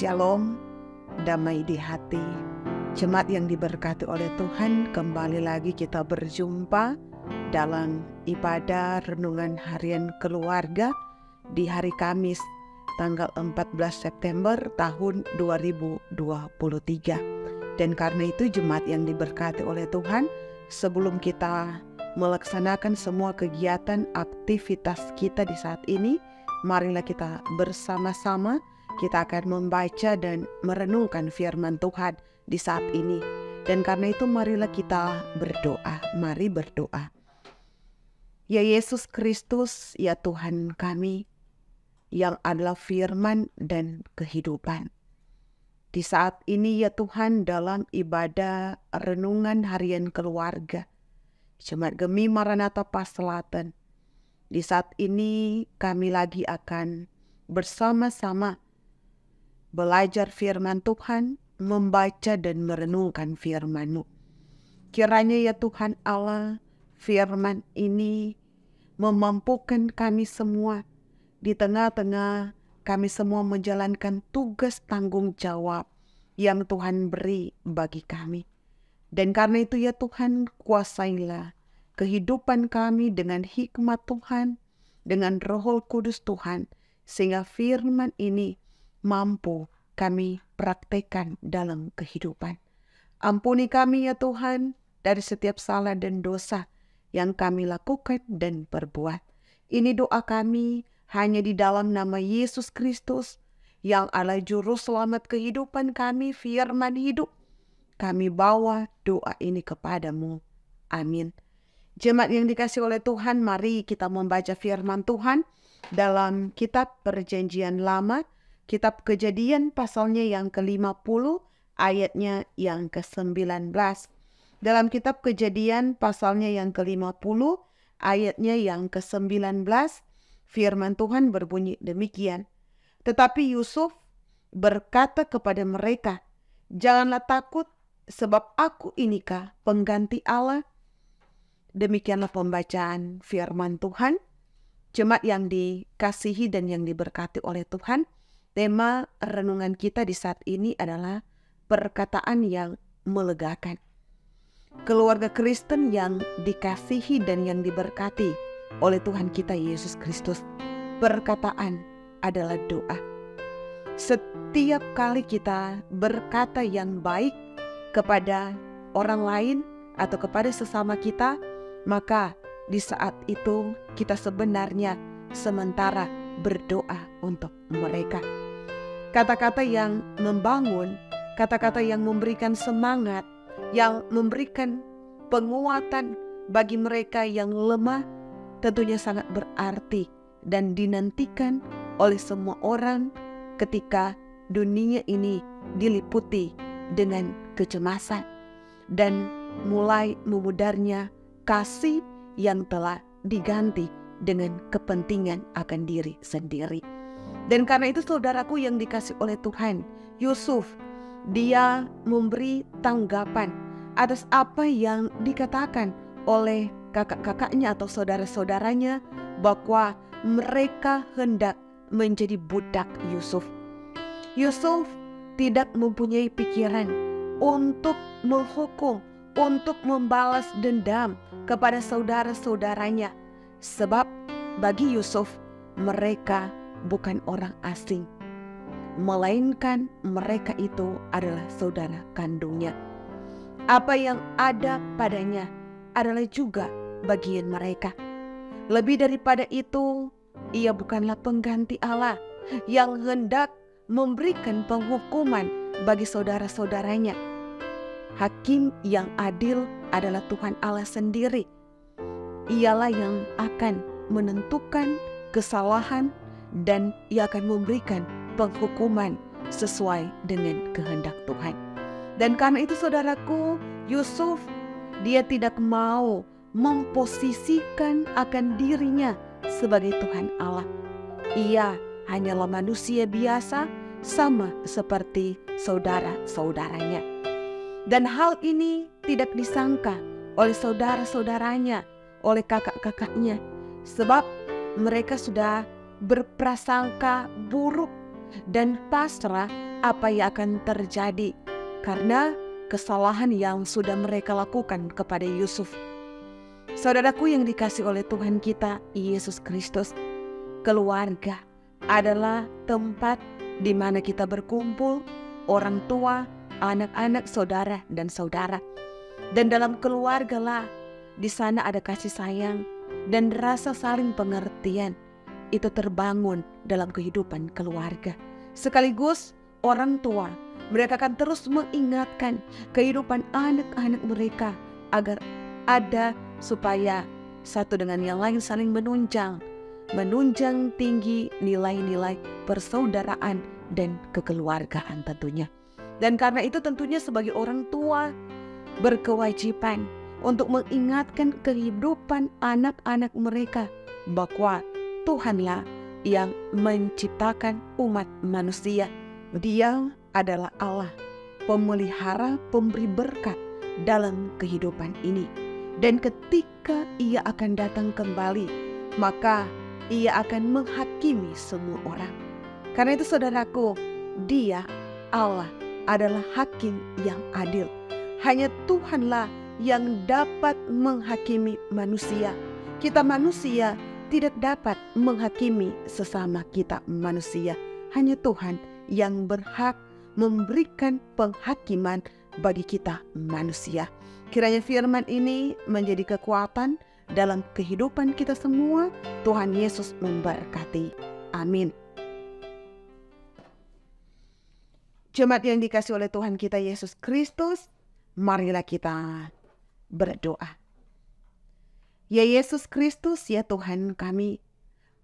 Shalom, damai di hati. Jemaat yang diberkati oleh Tuhan, kembali lagi kita berjumpa dalam ibadah renungan harian keluarga di hari Kamis, tanggal 14 September tahun 2023. Dan karena itu jemaat yang diberkati oleh Tuhan, sebelum kita melaksanakan semua kegiatan aktivitas kita di saat ini, marilah kita bersama-sama kita akan membaca dan merenungkan firman Tuhan di saat ini. Dan karena itu marilah kita berdoa. Mari berdoa. Ya Yesus Kristus, ya Tuhan kami, yang adalah firman dan kehidupan. Di saat ini ya Tuhan, dalam ibadah renungan harian keluarga, Jemaat Gemi Maranatha Paselatan, di saat ini kami lagi akan bersama-sama belajar firman Tuhan, membaca dan merenungkan firman-Mu. Kiranya ya Tuhan Allah, firman ini memampukan kami semua di tengah-tengah kami semua menjalankan tugas tanggung jawab yang Tuhan beri bagi kami. Dan karena itu ya Tuhan, kuasailah kehidupan kami dengan hikmat Tuhan, dengan Roh Kudus Tuhan, sehingga firman ini mampu kami praktekkan dalam kehidupan. Ampuni kami ya Tuhan dari setiap salah dan dosa yang kami lakukan dan perbuat. Ini doa kami hanya di dalam nama Yesus Kristus yang adalah juru selamat kehidupan kami, firman hidup. Kami bawa doa ini kepadamu. Amin. Jemaat yang dikasihi oleh Tuhan, mari kita membaca firman Tuhan dalam kitab Perjanjian Lama, kitab Kejadian pasalnya yang ke-50, ayatnya yang ke-19. Dalam kitab Kejadian pasalnya yang ke-50, ayatnya yang ke-19, firman Tuhan berbunyi demikian. Tetapi Yusuf berkata kepada mereka, "Janganlah takut, sebab aku inikah pengganti Allah." Demikianlah pembacaan firman Tuhan. Jemaat yang dikasihi dan yang diberkati oleh Tuhan, tema renungan kita di saat ini adalah perkataan yang melegakan. Keluarga Kristen yang dikasihi dan yang diberkati oleh Tuhan kita Yesus Kristus, perkataan adalah doa. Setiap kali kita berkata yang baik kepada orang lain atau kepada sesama kita, maka di saat itu kita sebenarnya sementara berdoa untuk mereka. Kata-kata yang membangun, kata-kata yang memberikan semangat, yang memberikan penguatan bagi mereka yang lemah, tentunya sangat berarti dan dinantikan oleh semua orang ketika dunia ini diliputi dengan kecemasan dan mulai memudarnya kasih yang telah diganti dengan kepentingan akan diri sendiri. Dan karena itu saudaraku yang dikasih oleh Tuhan, Yusuf, dia memberi tanggapan atas apa yang dikatakan oleh kakak-kakaknya atau saudara-saudaranya bahwa mereka hendak menjadi budak Yusuf. Yusuf tidak mempunyai pikiran untuk menghukum, untuk membalas dendam kepada saudara-saudaranya. Sebab bagi Yusuf, mereka bukan orang asing, melainkan mereka itu adalah saudara kandungnya. Apa yang ada padanya adalah juga bagian mereka. Lebih daripada itu, ia bukanlah pengganti Allah yang hendak memberikan penghukuman bagi saudara-saudaranya. Hakim yang adil adalah Tuhan Allah sendiri. Ialah yang akan menentukan kesalahan dan ia akan memberikan penghukuman sesuai dengan kehendak Tuhan. Dan karena itu saudaraku, Yusuf, dia tidak mau memposisikan akan dirinya sebagai Tuhan Allah. Ia hanyalah manusia biasa, sama seperti saudara-saudaranya. Dan hal ini tidak disangka oleh saudara-saudaranya, oleh kakak-kakaknya, sebab mereka sudah berprasangka buruk dan pasrah apa yang akan terjadi karena kesalahan yang sudah mereka lakukan kepada Yusuf. Saudaraku yang dikasihi oleh Tuhan kita Yesus Kristus, keluarga adalah tempat di mana kita berkumpul, orang tua, anak-anak, saudara, dan saudara. Dan dalam keluarga lah, di sana ada kasih sayang dan rasa saling pengertian. Itu terbangun dalam kehidupan keluarga. Sekaligus orang tua, mereka akan terus mengingatkan kehidupan anak-anak mereka agar ada supaya satu dengan yang lain saling menunjang tinggi nilai-nilai persaudaraan dan kekeluargaan tentunya. Dan karena itu tentunya sebagai orang tua berkewajiban untuk mengingatkan kehidupan anak-anak mereka bahwa Tuhanlah yang menciptakan umat manusia. Dia adalah Allah, pemelihara, pemberi berkat dalam kehidupan ini. Dan ketika Ia akan datang kembali, maka Ia akan menghakimi semua orang. Karena itu saudaraku, Dia, Allah, adalah hakim yang adil. Hanya Tuhanlah yang dapat menghakimi manusia. Kita manusia tidak dapat menghakimi sesama kita manusia. Hanya Tuhan yang berhak memberikan penghakiman bagi kita manusia. Kiranya firman ini menjadi kekuatan dalam kehidupan kita semua. Tuhan Yesus memberkati. Amin. Jemaat yang dikasihi oleh Tuhan kita Yesus Kristus, marilah kita berdoa. Ya Yesus Kristus, ya Tuhan kami,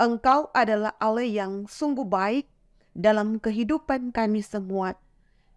Engkau adalah Allah yang sungguh baik dalam kehidupan kami semua.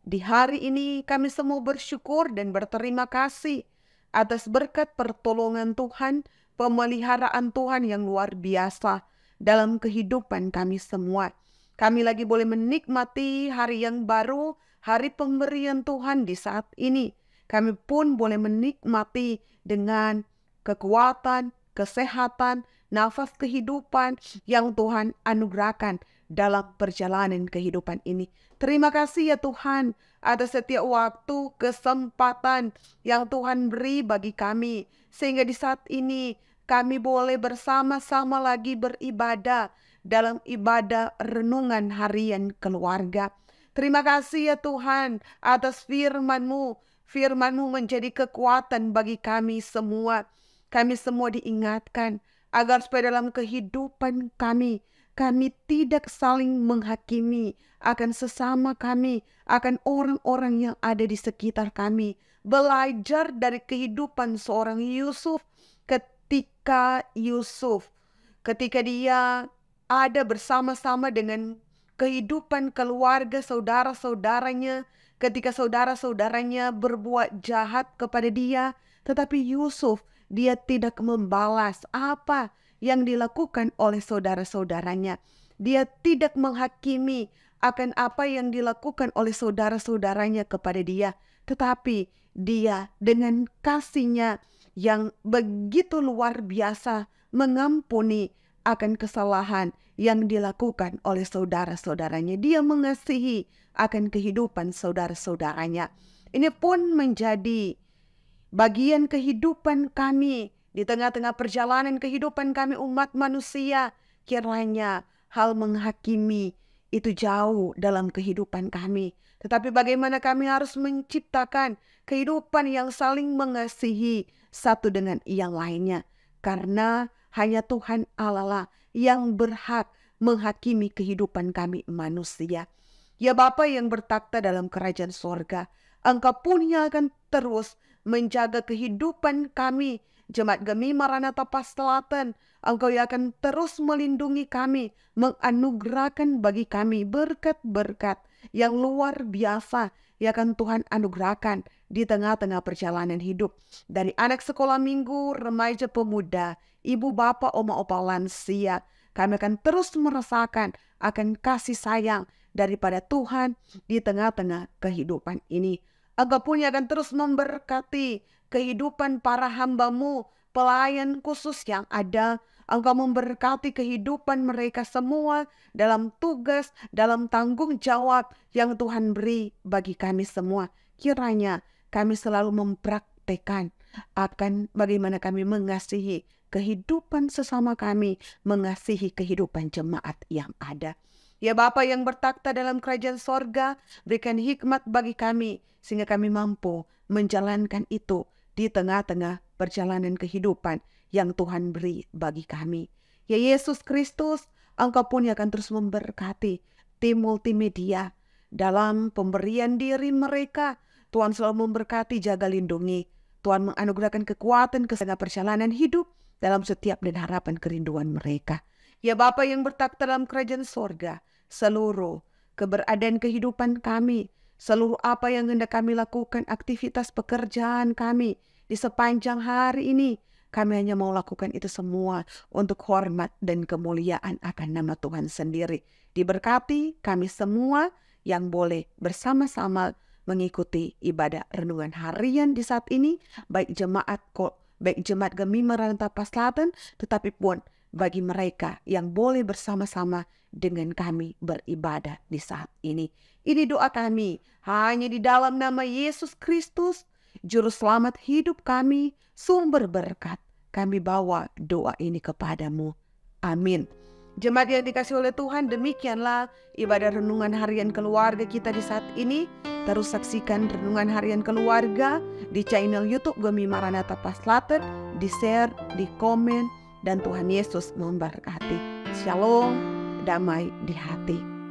Di hari ini kami semua bersyukur dan berterima kasih atas berkat pertolongan Tuhan, pemeliharaan Tuhan yang luar biasa dalam kehidupan kami semua. Kami lagi boleh menikmati hari yang baru, hari pemberian Tuhan di saat ini. Kami pun boleh menikmati dengan kekuatan, kesehatan, nafas kehidupan yang Tuhan anugerahkan dalam perjalanan kehidupan ini. Terima kasih ya Tuhan atas setiap waktu, kesempatan yang Tuhan beri bagi kami. Sehingga di saat ini kami boleh bersama-sama lagi beribadah dalam ibadah renungan harian keluarga. Terima kasih ya Tuhan atas firman-Mu. Firman-Mu menjadi kekuatan bagi kami semua. Kami semua diingatkan agar supaya dalam kehidupan kami tidak saling menghakimi akan sesama kami, akan orang-orang yang ada di sekitar kami. Belajar dari kehidupan seorang Yusuf ketika dia ada bersama-sama dengan kehidupan keluarga saudara-saudaranya, ketika saudara-saudaranya berbuat jahat kepada dia, tetapi Yusuf, dia tidak membalas apa yang dilakukan oleh saudara-saudaranya. Dia tidak menghakimi akan apa yang dilakukan oleh saudara-saudaranya kepada dia, tetapi dia dengan kasih-Nya yang begitu luar biasa mengampuni akan kesalahan yang dilakukan oleh saudara-saudaranya. Dia mengasihi akan kehidupan saudara-saudaranya. Ini pun menjadi bagian kehidupan kami di tengah-tengah perjalanan kehidupan kami umat manusia. Kiranya hal menghakimi itu jauh dalam kehidupan kami. Tetapi bagaimana kami harus menciptakan kehidupan yang saling mengasihi satu dengan yang lainnya. Karena hanya Tuhan Allah lah yang berhak menghakimi kehidupan kami manusia. Ya Bapa yang bertakhta dalam kerajaan sorga, Engkau pun yang akan terus menjaga kehidupan kami. Jemaat Gemi Maranatha Pas Selatan, Engkau yang akan terus melindungi kami, menganugerahkan bagi kami berkat-berkat yang luar biasa yang akan Tuhan anugerahkan di tengah-tengah perjalanan hidup. Dari anak sekolah minggu, remaja pemuda, ibu bapak, oma opa lansia, kami akan terus merasakan akan kasih sayang daripada Tuhan di tengah-tengah kehidupan ini. Engkau pun akan terus memberkati kehidupan para hamba-Mu, pelayan khusus yang ada. Engkau memberkati kehidupan mereka semua dalam tugas, dalam tanggung jawab yang Tuhan beri bagi kami semua. Kiranya kami selalu mempraktekkan akan bagaimana kami mengasihi kehidupan sesama kami, mengasihi kehidupan jemaat yang ada. Ya Bapa yang bertakhta dalam kerajaan sorga, berikan hikmat bagi kami, sehingga kami mampu menjalankan itu di tengah-tengah perjalanan kehidupan yang Tuhan beri bagi kami. Ya Yesus Kristus, Engkau pun akan terus memberkati tim multimedia dalam pemberian diri mereka. Tuhan selalu memberkati, jaga lindungi. Tuhan menganugerahkan kekuatan kesehatan perjalanan hidup dalam setiap dan harapan kerinduan mereka. Ya Bapa yang bertakhta dalam kerajaan sorga, seluruh keberadaan kehidupan kami, seluruh apa yang hendak kami lakukan, aktivitas pekerjaan kami di sepanjang hari ini, kami hanya mau lakukan itu semua untuk hormat dan kemuliaan akan nama Tuhan sendiri. Diberkati kami semua yang boleh bersama-sama mengikuti ibadah renungan harian di saat ini, baik jemaat Gemi Maranatha Selatan, tetapi pun bagi mereka yang boleh bersama-sama dengan kami beribadah di saat ini. Ini doa kami hanya di dalam nama Yesus Kristus, Juru Selamat hidup kami, sumber berkat. Kami bawa doa ini kepadamu. Amin. Jemaat yang dikasihi oleh Tuhan, demikianlah ibadah renungan harian keluarga kita di saat ini. Terus saksikan renungan harian keluarga di channel YouTube Gemi Maranatha Selatan, di-share, di-komen, dan Tuhan Yesus memberkati. Shalom, damai di hati.